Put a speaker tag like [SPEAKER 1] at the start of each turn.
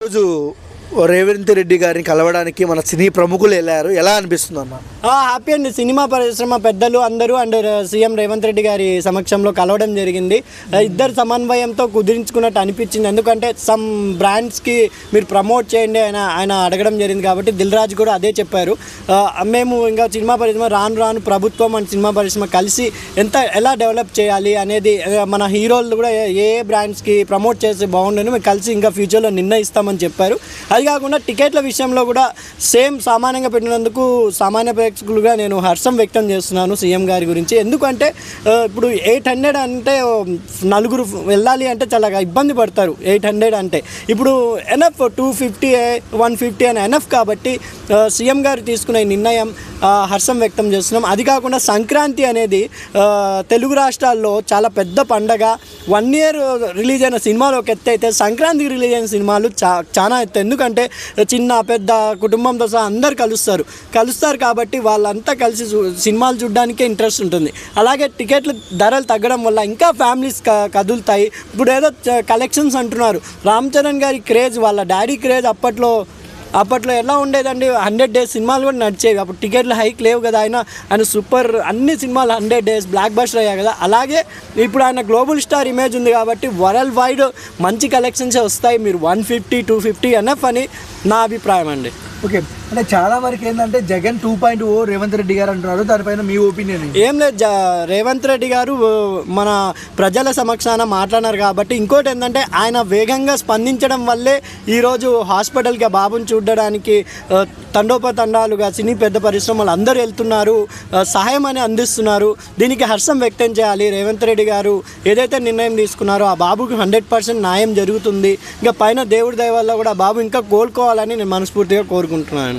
[SPEAKER 1] ఈరోజు రేవంత్ రెడ్డి గారిని కలవడానికి మన సినీ ప్రముఖులు వెళ్ళారు, ఎలా అనిపిస్తుంది అన్న?
[SPEAKER 2] హ్యాపీ అండి. సినిమా పరిశ్రమ పెద్దలు అందరూ అండ్ సీఎం రేవంత్ రెడ్డి గారి సమక్షంలో కలవడం జరిగింది. ఇద్దరు సమన్వయంతో కుదిరించుకున్నట్టు అనిపించింది. ఎందుకంటే సమ్ బ్రాండ్స్కి మీరు ప్రమోట్ చేయండి ఆయన అడగడం జరిగింది కాబట్టి దిల్ రాజు కూడా అదే చెప్పారు. మేము ఇంకా సినిమా పరిశ్రమ రాను ప్రభుత్వం అండ్ సినిమా పరిశ్రమ కలిసి ఎలా డెవలప్ చేయాలి అనేది మన హీరోలు కూడా ఏ బ్రాండ్స్కి ప్రమోట్ చేస్తే బాగుండని మేము కలిసి ఇంకా ఫ్యూచర్లో నిర్ణయిస్తామని చెప్పారు. అది కాకుండా టికెట్ల విషయంలో కూడా సేమ్ సామాన్యంగా పెట్టినందుకు సామాన్య ప్రేక్షకులుగా నేను హర్షం వ్యక్తం చేస్తున్నాను సీఎం గారి గురించి. ఎందుకంటే ఇప్పుడు 800 అంటే నలుగురు వెళ్ళాలి అంటే చాలా ఇబ్బంది పడతారు. 800 అంటే ఇప్పుడు ఎనఫ్ 250 150 అని ఎనఫ్ కాబట్టి సీఎం గారు తీసుకునే నిర్ణయం హర్షం వ్యక్తం చేస్తున్నాం. అది కాకుండా సంక్రాంతి అనేది తెలుగు రాష్ట్రాల్లో చాలా పెద్ద పండగ. 1 ఇయర్ రిలీజ్ అయిన సినిమాలు ఒక ఎత్తు అయితే సంక్రాంతికి రిలీజ్ అయిన సినిమాలు చాలా ఎత్తు. ఎందుకంటే చిన్న పెద్ద కుటుంబంతో సహా అందరు కలుస్తారు కాబట్టి వాళ్ళంతా కలిసి సినిమాలు చూడడానికే ఇంట్రెస్ట్ ఉంటుంది. అలాగే టికెట్లు ధరలు తగ్గడం వల్ల ఇంకా ఫ్యామిలీస్ కదులుతాయి. ఇప్పుడు ఏదో కలెక్షన్స్ అంటున్నారు. రామ్ చరణ్ గారి క్రేజ్, వాళ్ళ డాడీ క్రేజ్ అప్పట్లో ఎలా ఉండేదండి, 100 days సినిమాలు కూడా నడిచేవి. అప్పుడు టికెట్లు హైక్ లేవు కదా. ఆయన సూపర్ అన్ని సినిమాలు 100 days బ్లాక్ బస్టర్ అయ్యాయి కదా. అలాగే ఇప్పుడు ఆయన గ్లోబల్ స్టార్ ఇమేజ్ ఉంది కాబట్టి వరల్డ్ వైడ్ మంచి కలెక్షన్సే వస్తాయి. మీరు 150 250 ఎనఫ్ అని నా అభిప్రాయం అండి.
[SPEAKER 1] ఓకే, అంటే చాలా వరకు ఏంటంటే జగన్ 2.0 రేవంత్ రెడ్డి గారు అంటున్నారు, దానిపైన మీ ఒపీనియన్?
[SPEAKER 2] ఏం లేదు, రేవంత్ రెడ్డి గారు మన ప్రజల సమక్షాన మాట్లాడినారు కాబట్టి. ఇంకోటి ఏంటంటే ఆయన వేగంగా స్పందించడం వల్లే ఈరోజు హాస్పిటల్కి బాబుని చూడడానికి తండోపతండాలుగా సినీ పెద్ద పరిశ్రమలు అందరూ వెళ్తున్నారు, సహాయం అని అందిస్తున్నారు. దీనికి హర్షం వ్యక్తం చేయాలి. రేవంత్ రెడ్డి గారు ఏదైతే నిర్ణయం తీసుకున్నారో ఆ బాబుకి 100% న్యాయం జరుగుతుంది. ఇంకా పైన దేవుడి దయ వల్ల కూడా బాబు ఇంకా కోలుకోవాలని నేను మనస్ఫూర్తిగా కోరుకుంటున్నాను.